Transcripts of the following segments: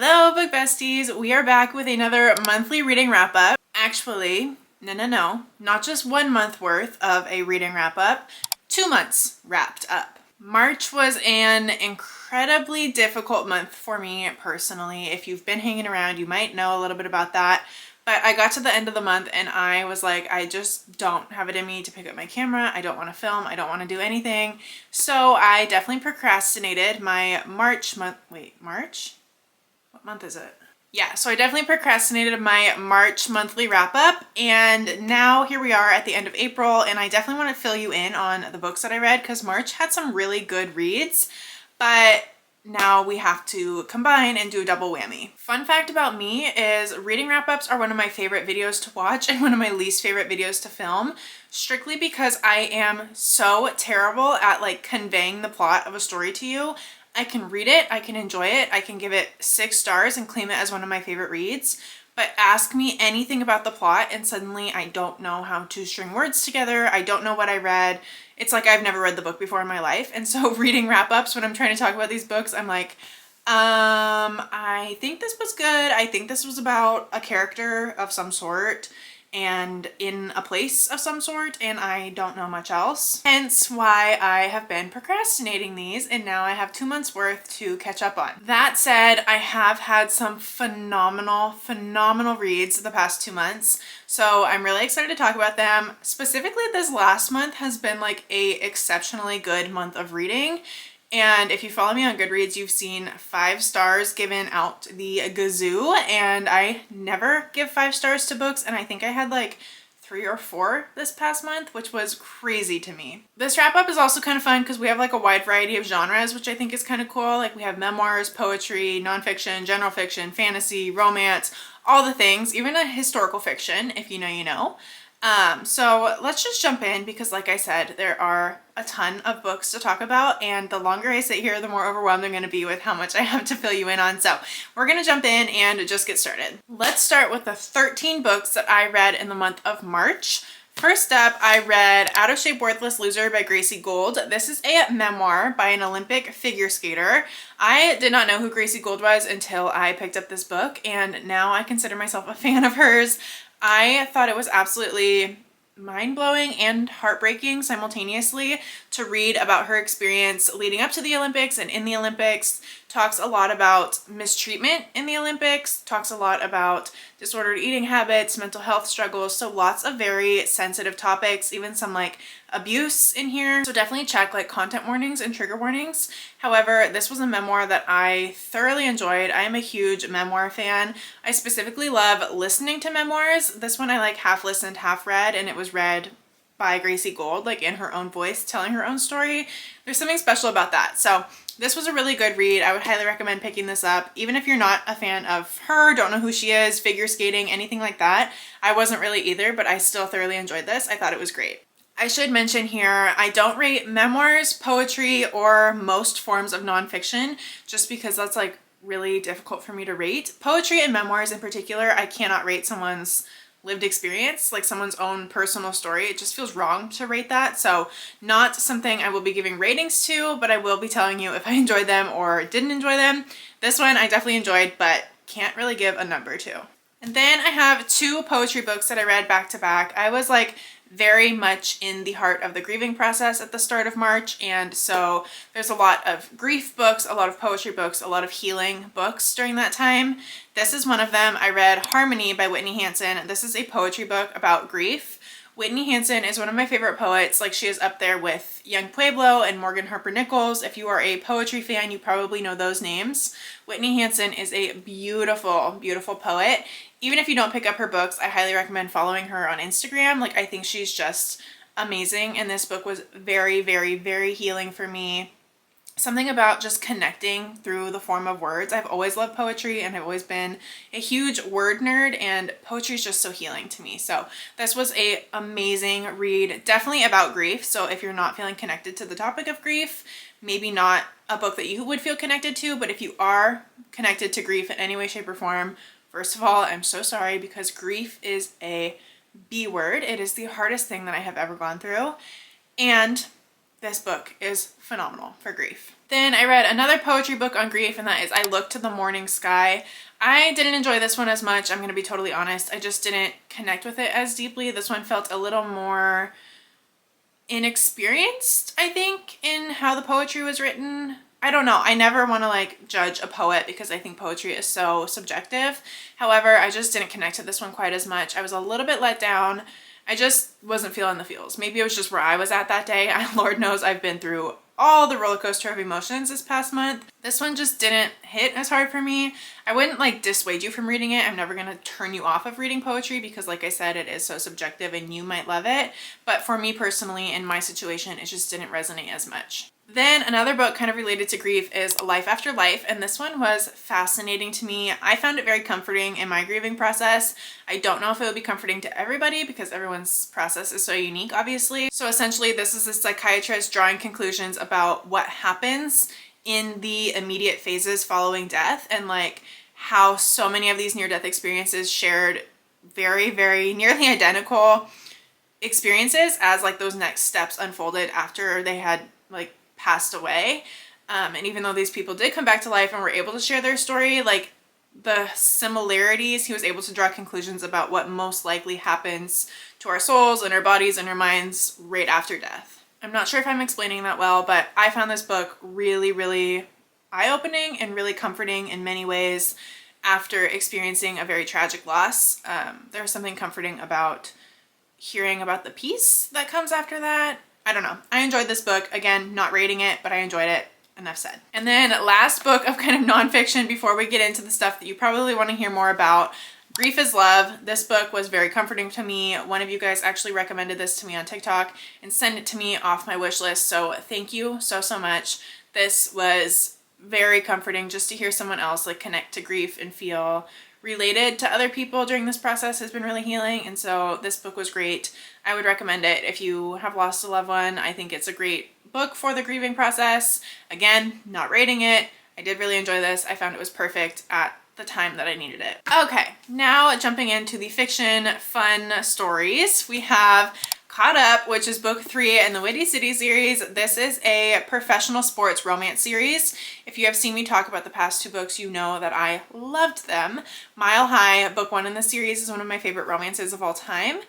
Hello, book besties. We are back with another monthly reading wrap up. Actually, no, not just 1 month worth of a reading wrap up, 2 months wrapped up. March was an incredibly difficult month for me personally. If you've been hanging around, you might know a little bit about that. But I got to the end of the month and I was like, I just don't have it in me to pick up my camera. I don't want to film. I don't want to do anything. So I definitely procrastinated my March month. Wait, March? What month is it? Yeah, so I definitely procrastinated my March monthly wrap up, and now here we are at the end of April, and I definitely want to fill you in on the books that I read because March had some really good reads, but now we have to combine and do a double whammy. Fun fact about me is reading wrap-ups are one of my favorite videos to watch and one of my least favorite videos to film, strictly because I am so terrible at like conveying the plot of a story to you. I can read it, I can enjoy it, I can give it 6 stars and claim it as one of my favorite reads, but ask me anything about the plot and suddenly I don't know how to string words together, I don't know what I read. It's like I've never read the book before in my life, and so reading wrap-ups when I'm trying to talk about these books, I'm like, I think this was good, I think this was about a character of some sort, and in a place of some sort, and I don't know much else. Hence why I have been procrastinating these, and now I have 2 months worth to catch up on. That said, I have had some phenomenal reads the past 2 months, so I'm really excited to talk about them. Specifically, this last month has been like a exceptionally good month of reading. And if you follow me on Goodreads, you've seen 5 stars given out the gazoo, and I never give 5 stars to books, and I think I had like 3 or 4 this past month, which was crazy to me. This wrap up is also kind of fun because we have like a wide variety of genres, which I think is kind of cool. Like we have memoirs, poetry, nonfiction, general fiction, fantasy, romance, all the things, even a historical fiction, if you know, you know. So let's just jump in because like I said, there are a ton of books to talk about, and the longer I sit here, the more overwhelmed I'm going to be with how much I have to fill you in on. So we're going to jump in and just get started. Let's start with the 13 books that I read in the month of March. First up, I read Outofshapeworthlessloser by Gracie Gold. This is a memoir by an Olympic figure skater. I did not know who Gracie Gold was until I picked up this book, and now I consider myself a fan of hers. I thought it was absolutely mind-blowing and heartbreaking simultaneously to read about her experience leading up to the Olympics and in the Olympics. Talks a lot about mistreatment in the Olympics, talks a lot about disordered eating habits, mental health struggles, so lots of very sensitive topics, even some like abuse in here. So definitely check like content warnings and trigger warnings. However, this was a memoir that I thoroughly enjoyed. I am a huge memoir fan. I specifically love listening to memoirs. This one I like half listened, half read, and it was read by Gracie Gold, like in her own voice, telling her own story. There's something special about that. So this was a really good read. I would highly recommend picking this up. Even if you're not a fan of her, don't know who she is, figure skating, anything like that. I wasn't really either, but I still thoroughly enjoyed this. I thought it was great. I should mention here, I don't rate memoirs, poetry, or most forms of nonfiction just because that's like really difficult for me to rate. Poetry and memoirs in particular, I cannot rate someone's lived experience, like someone's own personal story. It just feels wrong to rate that. So not something I will be giving ratings to, but I will be telling you if I enjoyed them or didn't enjoy them. This one I definitely enjoyed, but can't really give a number to. And then I have 2 poetry books that I read back to back. I was like very much in the heart of the grieving process at the start of March, and so there's a lot of grief books, a lot of poetry books, a lot of healing books during that time. This is one of them. I read Harmony by Whitney Hansen. This is a poetry book about grief. Whitney Hansen is one of my favorite poets. Like, she is up there with Young Pueblo and Morgan Harper Nichols. If you are a poetry fan, you probably know those names. Whitney Hansen is a beautiful, beautiful poet. Even if you don't pick up her books, I highly recommend following her on Instagram. Like, I think she's just amazing, and this book was very, very, very healing for me. Something about just connecting through the form of words. I've always loved poetry and I've always been a huge word nerd, and poetry is just so healing to me. So this was an amazing read, definitely about grief. So if you're not feeling connected to the topic of grief, maybe not a book that you would feel connected to, but if you are connected to grief in any way, shape, or form, first of all, I'm so sorry because grief is a B word. It is the hardest thing that I have ever gone through. And This book is phenomenal for grief. Then I read another poetry book on grief, and that is I Look to the Mourning Sky. I didn't enjoy this one as much, I'm going to be totally honest. I just didn't connect with it as deeply. This one felt a little more inexperienced, I think, in how the poetry was written. I don't know. I never want to like judge a poet because I think poetry is so subjective. However, I just didn't connect to this one quite as much. I was a little bit let down. I just wasn't feeling the feels. Maybe it was just where I was at that day. Lord knows I've been through all the roller coaster of emotions this past month. This one just didn't hit as hard for me. I wouldn't like dissuade you from reading it. I'm never going to turn you off of reading poetry because like I said, it is so subjective and you might love it. But for me personally, in my situation, it just didn't resonate as much. Then another book kind of related to grief is Life After Life, and this one was fascinating to me. I found it very comforting in my grieving process. I don't know if it would be comforting to everybody because everyone's process is so unique, obviously. So essentially, this is a psychiatrist drawing conclusions about what happens in the immediate phases following death, and like how so many of these near-death experiences shared very, very nearly identical experiences as like those next steps unfolded after they had like passed away. And even though these people did come back to life and were able to share their story, like the similarities, he was able to draw conclusions about what most likely happens to our souls and our bodies and our minds right after death. I'm not sure if I'm explaining that well, but I found this book really, really eye-opening and really comforting in many ways after experiencing a very tragic loss. There was something comforting about hearing about the peace that comes after that. I don't know. I enjoyed this book. Again, not rating it, but I enjoyed it. Enough said. And then last book of kind of nonfiction before we get into the stuff that you probably want to hear more about, Grief is Love. This book was very comforting to me. One of you guys actually recommended this to me on TikTok and sent it to me off my wish list. So thank you so, so much. This was very comforting just to hear someone else like connect to grief and feel related to other people during this process has been really healing. And so this book was great. I would recommend it if you have lost a loved one. I think it's a great book for the grieving process. Again, not rating it. I did really enjoy this. I found it was perfect at the time that I needed it. Okay, now jumping into the fiction fun stories. We have Caught Up, which is book 3 in the Windy City series. This is a professional sports romance series. If you have seen me talk about the past 2 books, you know that I loved them. Mile High, book 1 in the series, is one of my favorite romances of all time.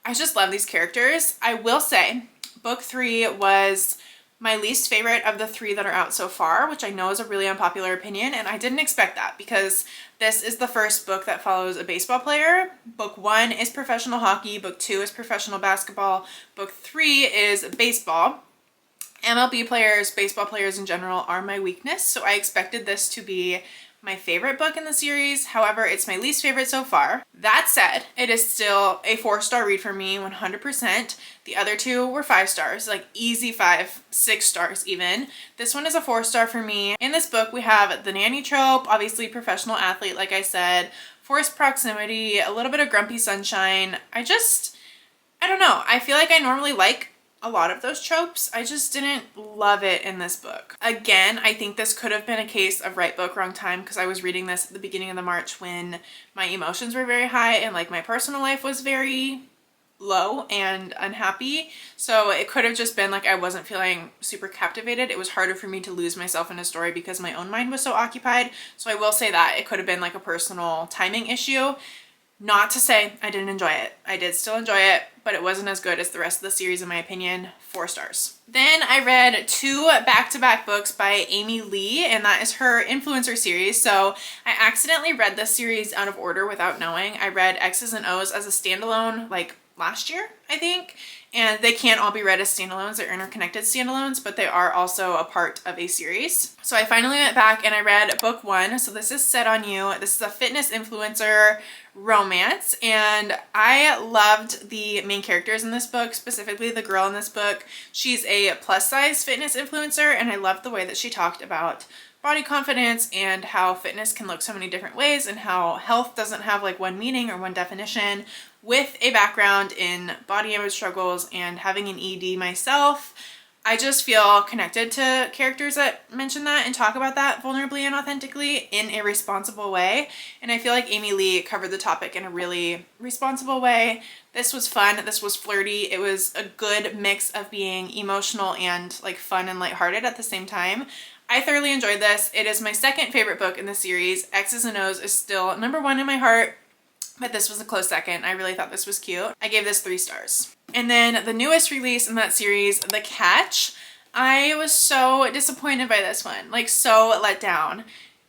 I just love these characters. I will say book 3 was my least favorite of the 3 that are out so far, which I know is a really unpopular opinion, and I didn't expect that because this is the first book that follows a baseball player. Book 1 is professional hockey, book 2 is professional basketball, book 3 is baseball. MLB players, baseball players in general, are my weakness, so I expected this to be my favorite book in the series. However, it's my least favorite so far. That said, it is still a 4-star read for me, 100%. The other 2 were 5 stars, like easy 5, 6 stars even. This one is a 4-star for me. In this book, we have the nanny trope, obviously professional athlete, like I said, forced proximity, a little bit of grumpy sunshine. I don't know. I feel like I normally like a lot of those tropes. I just didn't love it in this book. Again, I think this could have been a case of right book, wrong time, because I was reading this at the beginning of the March when my emotions were very high and like my personal life was very low and unhappy. So it could have just been like I wasn't feeling super captivated. It was harder for me to lose myself in a story because my own mind was so occupied. So I will say that it could have been like a personal timing issue. Not to say I didn't enjoy it. I did still enjoy it, but it wasn't as good as the rest of the series in my opinion. 4 stars. Then I read 2 back-to-back books by Amy Lee, and that is her influencer series. So I accidentally read this series out of order without knowing. I read X's and O's as a standalone like last year, I think, and they can't all be read as standalones. They're interconnected standalones, but they are also a part of a series. So I finally went back and I read book 1. So this is Set on You. This is a fitness influencer romance, and I loved the main characters in this book, specifically the girl in this book. She's a plus size fitness influencer, and I loved the way that she talked about body confidence and how fitness can look so many different ways and how health doesn't have like one meaning or one definition. With a background in body image struggles and having an ED myself, I just feel connected to characters that mention that and talk about that vulnerably and authentically in a responsible way. And I feel like Amy Lee covered the topic in a really responsible way. This was fun. This was flirty. It was a good mix of being emotional and like fun and lighthearted at the same time. I thoroughly enjoyed this. It is my second favorite book in the series. X's and O's is still #1 in my heart, but this was a close second. I really thought this was cute. I gave this 3 stars. And then the newest release in that series, The Catch. I was so disappointed by this one, like so let down.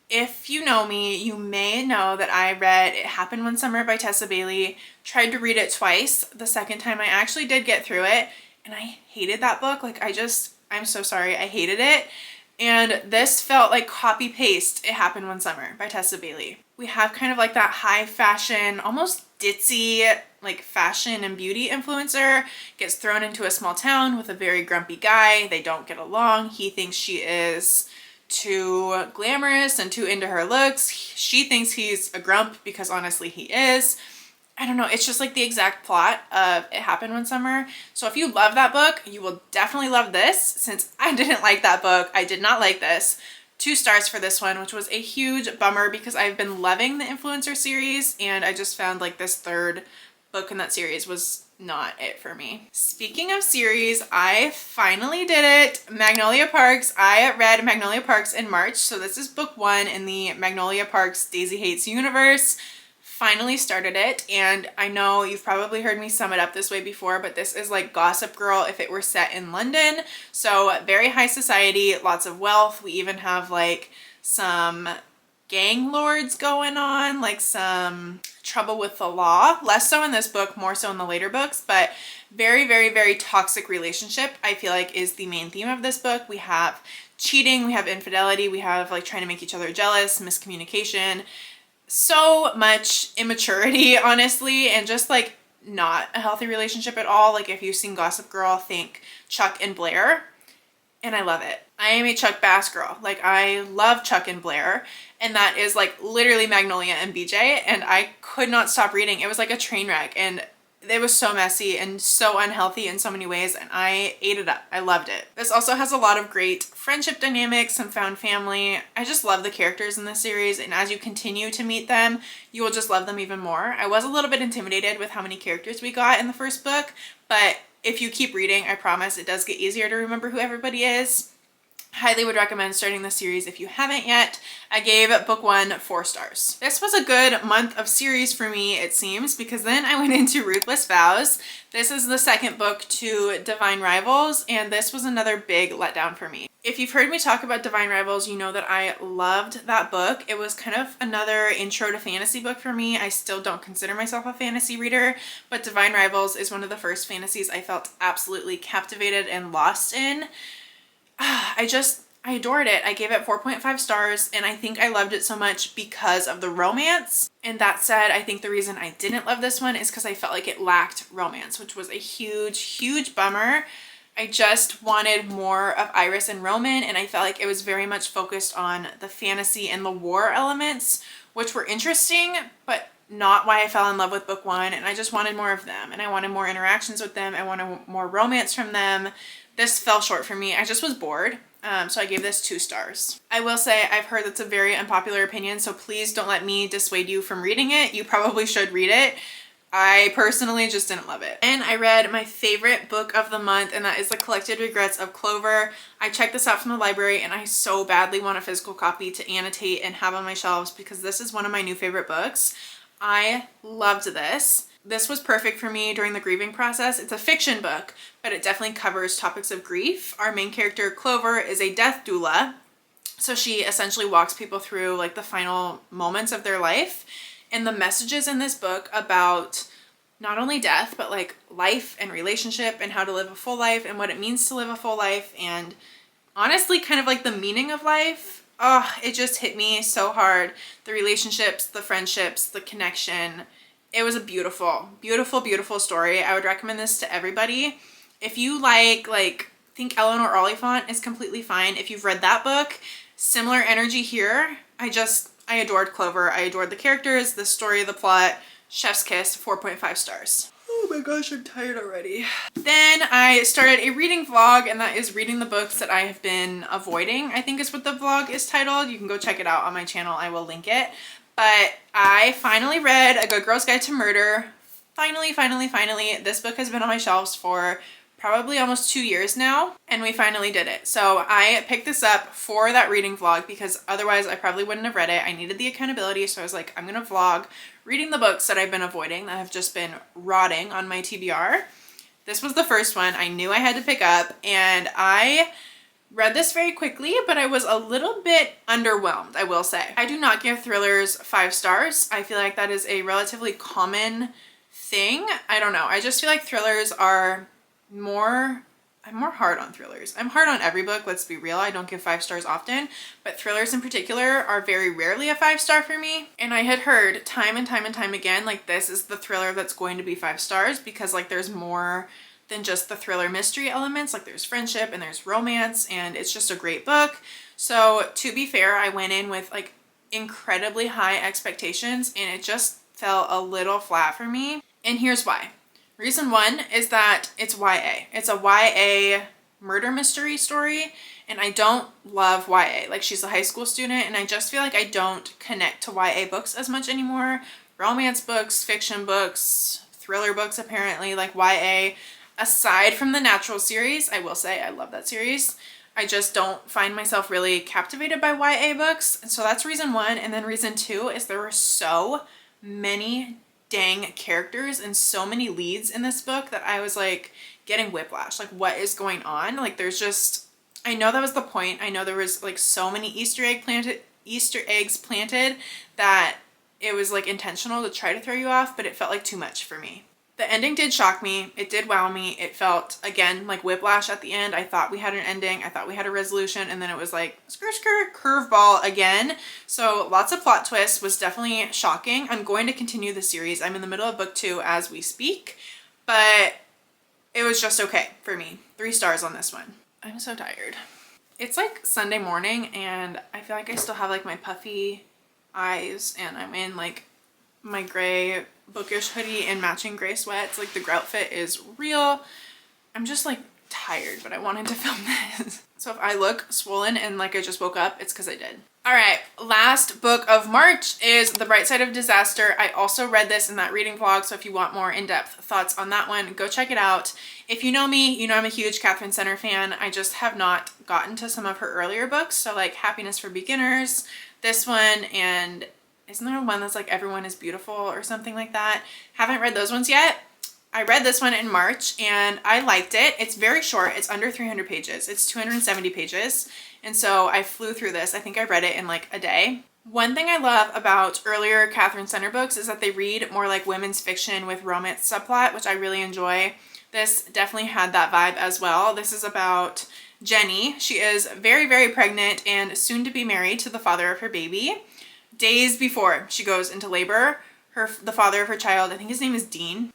If you know me, you may know that I read It Happened One Summer by Tessa Bailey, tried to read it twice. The second time I actually did get through it, and I hated that book. Like I'm so sorry, I hated it. And this felt like copy paste It Happened One Summer by Tessa Bailey. We have kind of like that high fashion, almost ditzy, like fashion and beauty influencer gets thrown into a small town with a very grumpy guy. They don't get along. He thinks she is too glamorous and too into her looks. She thinks he's a grump because honestly he is. I don't know, it's just like the exact plot of It Happened One Summer. So if you love that book, you will definitely love this. Since I didn't like that book, I did not like this. 2 stars for this one, which was a huge bummer because I've been loving the influencer series and I just found like this 3rd book in that series was not it for me. Speaking of series, I finally did it. Magnolia Parks. I read Magnolia Parks in March, so this is book 1 in the Magnolia Parks Daisy Haites universe. Finally started it, and I know you've probably heard me sum it up this way before, but this is like Gossip Girl if it were set in London. So very high society, lots of wealth. We even have like some gang lords going on, like some trouble with the law. Less so in this book, more so in the later books, but very, very, very toxic relationship, I feel like, is the main theme of this book. We have cheating, we have infidelity, we have like trying to make each other jealous, miscommunication, so much immaturity, honestly, and just like not a healthy relationship at all. Like if you've seen Gossip Girl, think Chuck and Blair, and I love it. I am a Chuck Bass girl. Like I love Chuck and Blair, and that is like literally Magnolia and BJ, and I could not stop reading. It was like a train wreck, and it was so messy and so unhealthy in so many ways, and I ate it up. I loved it. This also has a lot of great friendship dynamics, some found family. I just love the characters in this series, and as you continue to meet them, you will just love them even more. I was a little bit intimidated with how many characters we got in the first book, but if you keep reading, I promise it does get easier to remember who everybody is. Highly would recommend starting the series if you haven't yet. I gave book 1 4 stars. This was a good month of series for me, it seems, because then I went into Ruthless Vows. This is the second book to Divine Rivals, and this was another big letdown for me. If you've heard me talk about Divine Rivals, you know that I loved that book. It was kind of another intro to fantasy book for me. I still don't consider myself a fantasy reader, but Divine Rivals is one of the first fantasies I felt absolutely captivated and lost in. I adored it. I gave it 4.5 stars, and I think I loved it so much because of the romance. And that said, I think the reason I didn't love this one is because I felt like it lacked romance, which was a huge, huge bummer. I just wanted more of Iris and Roman, and I felt like it was very much focused on the fantasy and the war elements, which were interesting, but not why I fell in love with book 1. And I just wanted more of them, and I wanted more interactions with them. I wanted more romance from them. This fell short for me. I just was bored. So I gave this 2 stars. I will say I've heard that's a very unpopular opinion, so please don't let me dissuade you from reading it. You probably should read it. I personally just didn't love it. And I read my favorite book of the month, and that is The Collected Regrets of Clover. I checked this out from the library, and I so badly want a physical copy to annotate and have on my shelves because this is one of my new favorite books. I loved this. This was perfect for me during the grieving process. It's a fiction book, but it definitely covers topics of grief. Our main character, Clover, is a death doula. So she essentially walks people through like the final moments of their life. And the messages in this book about not only death, but like life and relationship and how to live a full life and what it means to live a full life. And honestly, kind of like the meaning of life. Oh, it just hit me so hard. The relationships, the friendships, the connection. It was a beautiful, beautiful, beautiful story. I would recommend this to everybody. If you like think Eleanor Oliphant is completely fine. If you've read that book, similar energy here. I adored Clover. I adored the characters, the story, the plot. Chef's kiss, 4.5 stars. Oh my gosh, I'm tired already. Then I started a reading vlog, and that is reading the books that I have been avoiding, I think is what the vlog is titled. You can go check it out on my channel. I will link it. But I finally read A Good Girl's Guide to Murder. Finally. This book has been on my shelves for probably almost 2 years now, and we finally did it. So I picked this up for that reading vlog because otherwise I probably wouldn't have read it. I needed the accountability, so I was like, I'm gonna vlog reading the books that I've been avoiding, that have just been rotting on my TBR. This was the first one I knew I had to pick up, and I read this very quickly, but I was a little bit underwhelmed, I will say. I do not give thrillers 5 stars. I feel like that is a relatively common thing. I don't know. I just feel like thrillers are I'm more hard on thrillers. I'm hard on every book, let's be real. I don't give 5 stars often, but thrillers in particular are very rarely a 5-star for me. And I had heard time and time again, like, this is the thriller that's going to be 5 stars because like there's more than just the thriller mystery elements. Like there's friendship and there's romance, and it's just a great book. So to be fair, I went in with like incredibly high expectations, and it just fell a little flat for me. And here's why. Reason 1 is that it's YA. It's a YA murder mystery story, and I don't love YA. Like, she's a high school student, and I just feel like I don't connect to YA books as much anymore. Romance books, fiction books, thriller books apparently, like YA. Aside from the Natural series, I will say I love that series. I just don't find myself really captivated by YA books. And so that's reason 1. And then reason 2 is there were so many dang characters and so many leads in this book that I was like getting whiplash. Like, what is going on? Like, there's just, I know that was the point. I know there was like so many Easter eggs planted that it was like intentional to try to throw you off, but it felt like too much for me. The ending did shock me. It did wow me. It felt, again, like whiplash at the end. I thought we had an ending. I thought we had a resolution. And then it was like, skirt, curveball again. So lots of plot twists. Was definitely shocking. I'm going to continue the series. I'm in the middle of book 2 as we speak. But it was just okay for me. 3 stars on this one. I'm so tired. It's like Sunday morning, and I feel like I still have like my puffy eyes, and I'm in like my gray bookish hoodie and matching gray sweats. Like, the grout fit is real. I'm just like tired, but I wanted to film this. So if I look swollen and like I just woke up, it's because I did. All right, last book of March is The Bright Side of Disaster. I also read this in that reading vlog, so if you want more in-depth thoughts on that one, go check it out. If you know me, you know I'm a huge Catherine Center fan. I just have not gotten to some of her earlier books, so like Happiness for Beginners, this one, and isn't there one that's like Everyone is Beautiful or something like that? Haven't read those ones yet. I read this one in March and I liked it. It's very short. It's under 300 pages. It's 270 pages. And so I flew through this. I think I read it in like a day. One thing I love about earlier Catherine Center books is that they read more like women's fiction with romance subplot, which I really enjoy. This definitely had that vibe as well. This is about Jenny. She is very pregnant and soon to be married to the father of her baby. Days before she goes into labor, the father of her child, I think his name is Dean.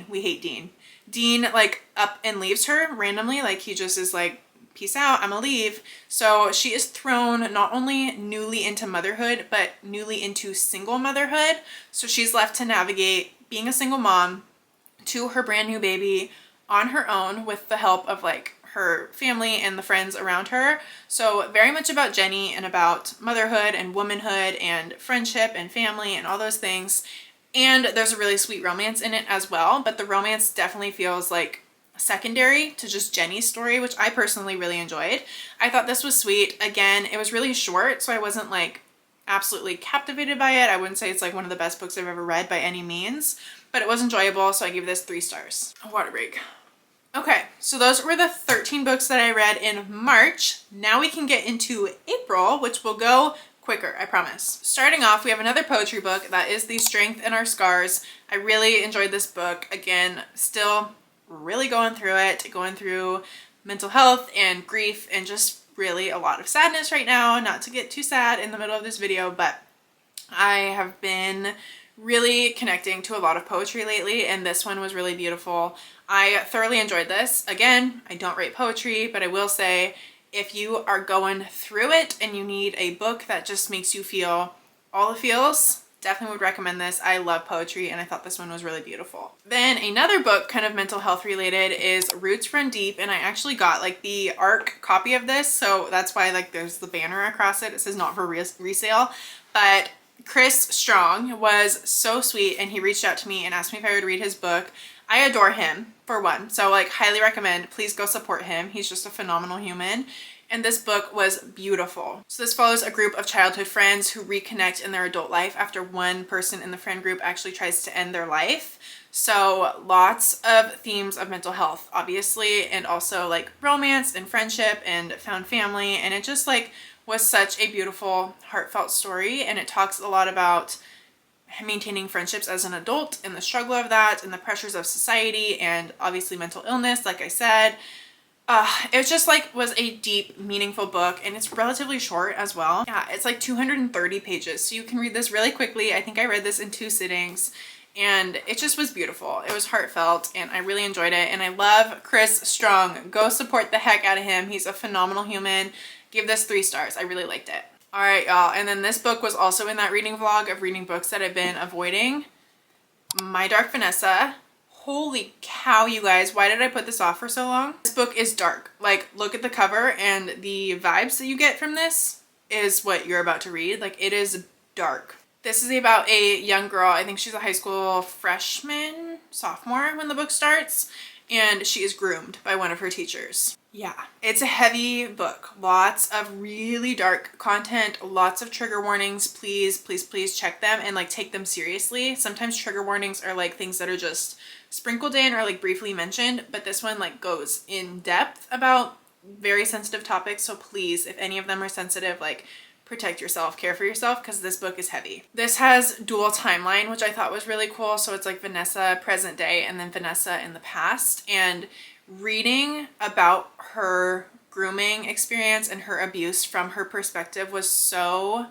We hate Dean. Dean like up and leaves her randomly. Like, he just is like, peace out, I'm gonna leave. So she is thrown not only newly into motherhood, but newly into single motherhood. So she's left to navigate being a single mom to her brand new baby on her own with the help of like her family and the friends around her. So very much about Jenny and about motherhood and womanhood and friendship and family and all those things. And there's a really sweet romance in it as well, but the romance definitely feels like secondary to just Jenny's story, which I personally really enjoyed. I thought this was sweet. Again, it was really short, so I wasn't like absolutely captivated by it. I wouldn't say it's like one of the best books I've ever read by any means, but it was enjoyable, so I give this 3 stars. A water break. Okay, so those were the 13 books that I read in March. Now we can get into April, which will go quicker, I promise. Starting off, we have another poetry book that is The Strength in Our Scars. I really enjoyed this book. Again, still really going through it, going through mental health and grief and just really a lot of sadness right now. Not to get too sad in the middle of this video, but I have been really connecting to a lot of poetry lately, and this one was really beautiful. I thoroughly enjoyed this. Again, I don't rate poetry, but I will say if you are going through it and you need a book that just makes you feel all the feels, Definitely would recommend this. I love poetry and I thought this one was really beautiful. Then another book kind of mental health related is Roots Run Deep, and I actually got like the ARC copy of this, so that's why like there's the banner across it. It says not for resale, but Chris Strong was so sweet and he reached out to me and asked me if I would read his book. I adore him for one, so like highly recommend. Please go support him. He's just a phenomenal human. And this book was beautiful. So this follows a group of childhood friends who reconnect in their adult life after one person in the friend group actually tries to end their life. So lots of themes of mental health, obviously, and also like romance and friendship and found family. And it just like was such a beautiful, heartfelt story. And it talks a lot about maintaining friendships as an adult and the struggle of that and the pressures of society and obviously mental illness, like I said. It just like was a deep, meaningful book, and it's relatively short as well. Yeah, it's like 230 pages, so you can read this really quickly. I think I read this in 2 sittings, and it just was beautiful. It was heartfelt, and I really enjoyed it, and I love Chris Strong. Go support the heck out of him. He's a phenomenal human. Give this 3 stars. I really liked it. All right, y'all, and then this book was also in that reading vlog of reading books that I've been avoiding. My Dark Vanessa. Holy cow, you guys, why did I put this off for so long? This book is dark. Like, look at the cover, and the vibes that you get from this is what you're about to read. Like, it is dark. This is about a young girl. I think she's a high school freshman, sophomore when the book starts, and she is groomed by one of her teachers. Yeah, it's a heavy book. Lots of really dark content, lots of trigger warnings. Please, please, please check them and like take them seriously. Sometimes trigger warnings are like things that are just sprinkled in or like briefly mentioned, but this one like goes in depth about very sensitive topics. So please, if any of them are sensitive, like protect yourself, care for yourself, because this book is heavy. This has dual timeline, which I thought was really cool. So it's like Vanessa present day and then Vanessa in the past, and reading about her grooming experience and her abuse from her perspective was so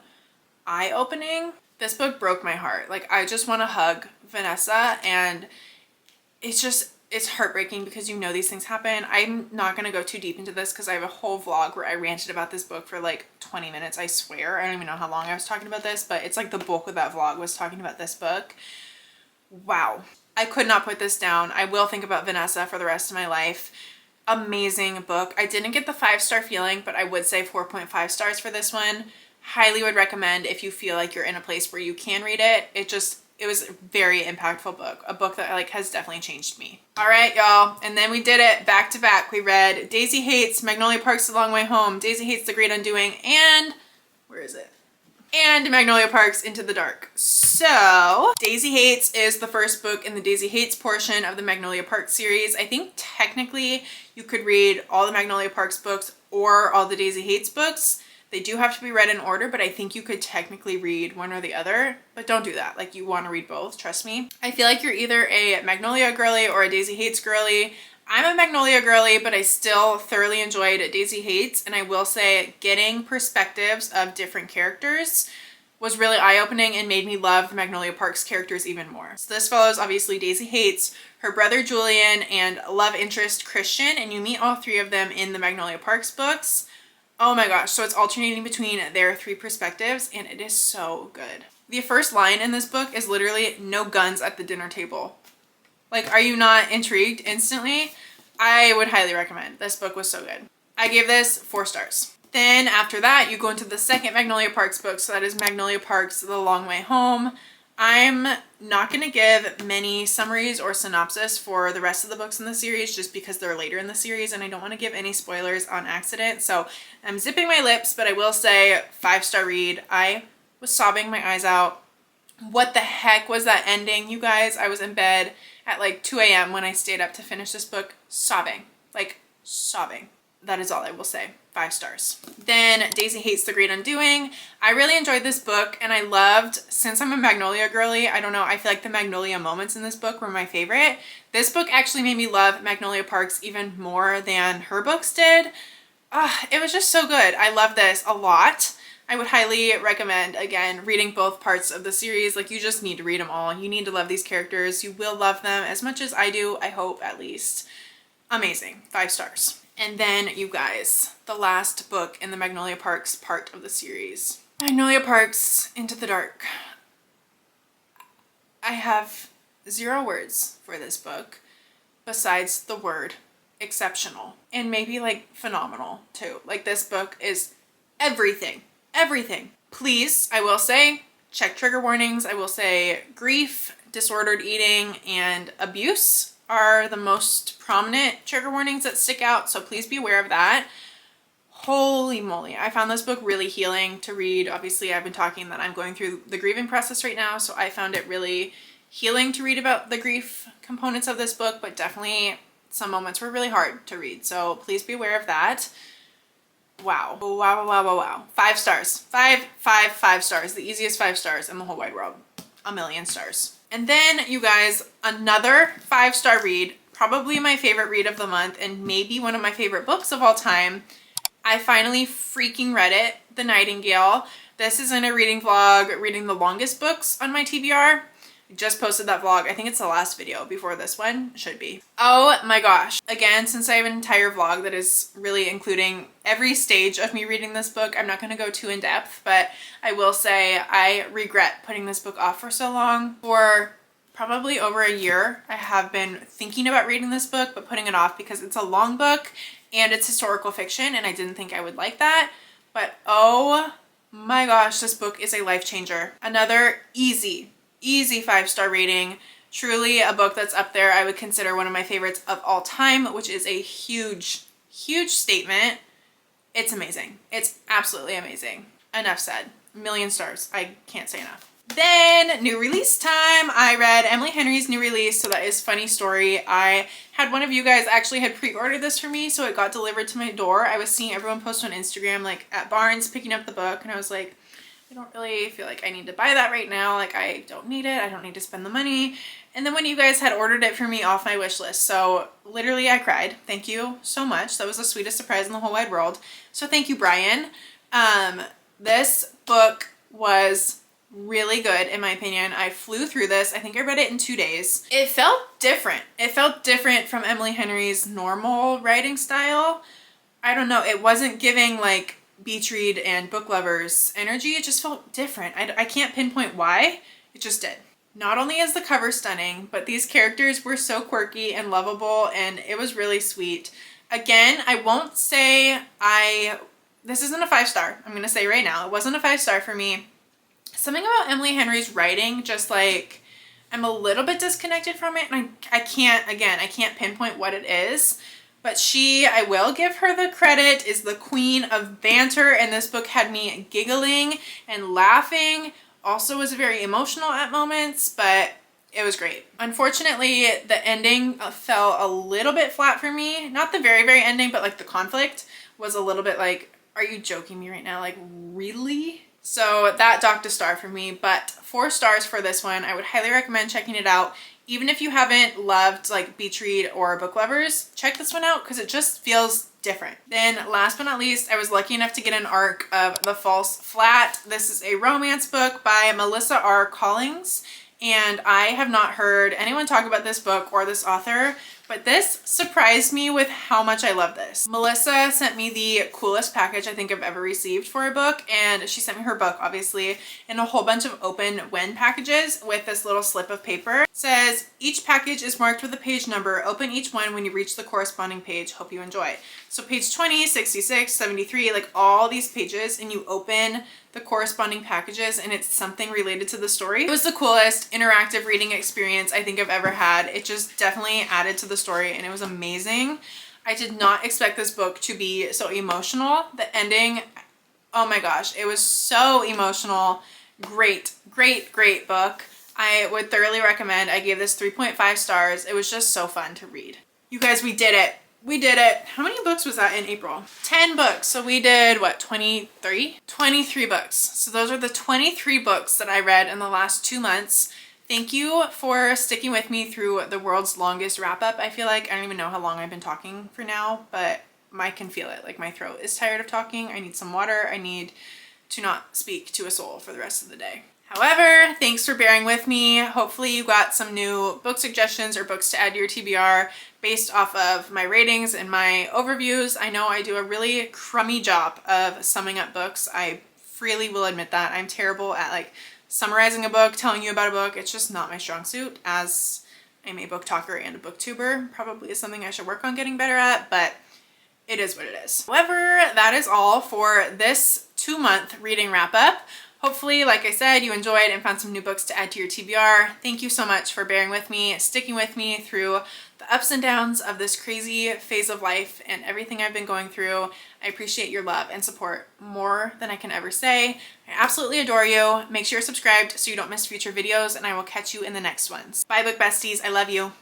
eye-opening. This book broke my heart. Like, I just want to hug Vanessa, and it's heartbreaking because you know these things happen. I'm not going to go too deep into this because I have a whole vlog where I ranted about this book for like 20 minutes, I swear. I don't even know how long I was talking about this, but it's like the bulk of that vlog was talking about this book. Wow. I could not put this down. I will think about Vanessa for the rest of my life. Amazing book. I didn't get the 5-star feeling, but I would say 4.5 stars for this one. Highly would recommend if you feel like you're in a place where you can read it. It was a very impactful book. A book that like has definitely changed me. All right, y'all. And then we did it back to back. We read Daisy Haites, Magnolia Parks, The Long Way Home, Daisy Haites, The Great Undoing, and where is it? And Magnolia Parks, Into the Dark. So Daisy Haites is the first book in the Daisy Haites portion of the Magnolia Parks series. I think technically you could read all the Magnolia Parks books or all the Daisy Haites books. They do have to be read in order, but I think you could technically read one or the other, but don't do that. Like, you want to read both, trust me. I feel like you're either a Magnolia girly or a Daisy Haites girly. I'm a Magnolia girly, but I still thoroughly enjoyed Daisy Haites, and I will say getting perspectives of different characters was really eye-opening and made me love the Magnolia Parks characters even more. So this follows obviously Daisy Haites, her brother Julian, and love interest Christian, and you meet all 3 of them in the Magnolia Parks books. Oh my gosh, so it's alternating between their 3 perspectives, and it is so good. The first line in this book is literally no guns at the dinner table. Like, are you not intrigued instantly? I would highly recommend. This book was so good. I gave this 4 stars. Then after that, you go into the second Magnolia Parks book. So that is Magnolia Parks, The Long Way Home. I'm not going to give many summaries or synopsis for the rest of the books in the series just because they're later in the series and I don't want to give any spoilers on accident. So I'm zipping my lips, but I will say 5-star read. I was sobbing my eyes out. What the heck was that ending, you guys? I was in bed at like 2 a.m. when I stayed up to finish this book, sobbing. Like, sobbing. That is all I will say. 5 stars. Then Daisy Haites, The Great Undoing. I really enjoyed this book, and I loved, since I'm a Magnolia girly, I don't know, I feel like the Magnolia moments in this book were my favorite. This book actually made me love Magnolia Parks even more than her books did. It was just so good. I love this a lot. I would highly recommend, again, reading both parts of the series. Like, you just need to read them all. You need to love these characters. You will love them as much as I do, I hope, at least. Amazing. 5 stars. And then, you guys, the last book in the Magnolia Parks part of the series. Magnolia Parks, Into the Dark. I have 0 words for this book besides the word exceptional, and maybe like phenomenal too. Like, this book is everything, everything. Please, I will say, check trigger warnings. I will say grief, disordered eating, and abuse are the most prominent trigger warnings that stick out, so please be aware of that. Holy moly, I found this book really healing to read. Obviously, I've been talking that I'm going through the grieving process right now, so I found it really healing to read about the grief components of this book, but definitely some moments were really hard to read, so please be aware of that. Wow. Wow, wow, wow, wow, wow. 5 stars. 5 stars. The easiest 5 stars in the whole wide world. A million stars. And then, you guys, another 5-star read, probably my favorite read of the month, and maybe one of my favorite books of all time. I finally freaking read it, The Nightingale. This is in a reading vlog, reading the longest books on my TBR. I just posted that vlog. I think it's the last video before this one. Should be. Oh my gosh. Again, since I have an entire vlog that is really including every stage of me reading this book, I'm not going to go too in depth, but I will say I regret putting this book off for so long. For probably over a year, I have been thinking about reading this book, but putting it off because it's a long book and it's historical fiction, and I didn't think I would like that. But oh my gosh, this book is a life changer. Another easy 5-star rating. Truly a book that's up there. I would consider one of my favorites of all time, which is a huge, huge statement. It's amazing. It's absolutely amazing. Enough said. A million stars. I can't say enough. Then, new release time. I read Emily Henry's new release, so that is Funny Story. I had one of you guys actually had pre-ordered this for me, so it got delivered to my door. I was seeing everyone post on Instagram, like at Barnes, picking up the book, and I was like, I don't really feel like I need to buy that right now. Like, I don't need it. I don't need to spend the money. And then when you guys had ordered it for me off my wish list, so literally I cried. Thank you so much. That was the sweetest surprise in the whole wide world. So thank you, Brian. This book was really good in my opinion. I flew through this. I think I read it in 2 days. It felt different. It felt different from Emily Henry's normal writing style. I don't know. It wasn't giving like beach read and book lovers energy. It just felt different. I can't pinpoint why. It just did. Not only is the cover stunning, but these characters were so quirky and lovable, and it was really sweet. Again, I won't say this isn't a 5-star. I'm going to say right now, it wasn't a 5-star for me. Something about Emily Henry's writing, just like, I'm a little bit disconnected from it, and I can't pinpoint what it is. But I will give her the credit, is the queen of banter, and this book had me giggling and laughing. Also was very emotional at moments, but it was great. Unfortunately, the ending fell a little bit flat for me. Not the very, very ending, but like the conflict was a little bit like, are you joking me right now? Like, really? So that docked a star for me, but 4 stars for this one. I would highly recommend checking it out. Even if you haven't loved like beach read or book lovers, check this one out because it just feels different. Then last but not least, I was lucky enough to get an arc of The False Flat. This is a romance book by Melissa R. Collins, and I have not heard anyone talk about this book or this author, but this surprised me with how much I love this. Melissa sent me the coolest package I think I've ever received for a book, and she sent me her book, obviously, and a whole bunch of open when packages with this little slip of paper. It says, each package is marked with a page number. Open each one when you reach the corresponding page. Hope you enjoy. So page 20, 66, 73, like all these pages, and you open the corresponding packages and it's something related to the story. It was the coolest interactive reading experience I think I've ever had. It just definitely added to the story and it was amazing. I did not expect this book to be so emotional. The ending, oh my gosh, it was so emotional. Great, great, great book. I would thoroughly recommend. I gave this 3.5 stars. It was just so fun to read. You guys, we did it. We did it. How many books was that in April? 10 books. So we did what, 23? 23 books. So those are the 23 books that I read in the last 2 months. Thank you for sticking with me through the world's longest wrap up. I feel like I don't even know how long I've been talking for now, but I can feel it. Like my throat is tired of talking. I need some water. I need to not speak to a soul for the rest of the day. However, thanks for bearing with me. Hopefully you got some new book suggestions or books to add to your TBR based off of my ratings and my overviews. I know I do a really crummy job of summing up books. I freely will admit that. I'm terrible at like summarizing a book, telling you about a book. It's just not my strong suit, as I'm a book talker and a booktuber. Probably is something I should work on getting better at, but it is what it is. However, that is all for this 2-month reading wrap up. Hopefully, like I said, you enjoyed and found some new books to add to your TBR. Thank you so much for bearing with me, sticking with me through the ups and downs of this crazy phase of life and everything I've been going through. I appreciate your love and support more than I can ever say. I absolutely adore you. Make sure you're subscribed so you don't miss future videos, and I will catch you in the next ones. Bye, book besties. I love you.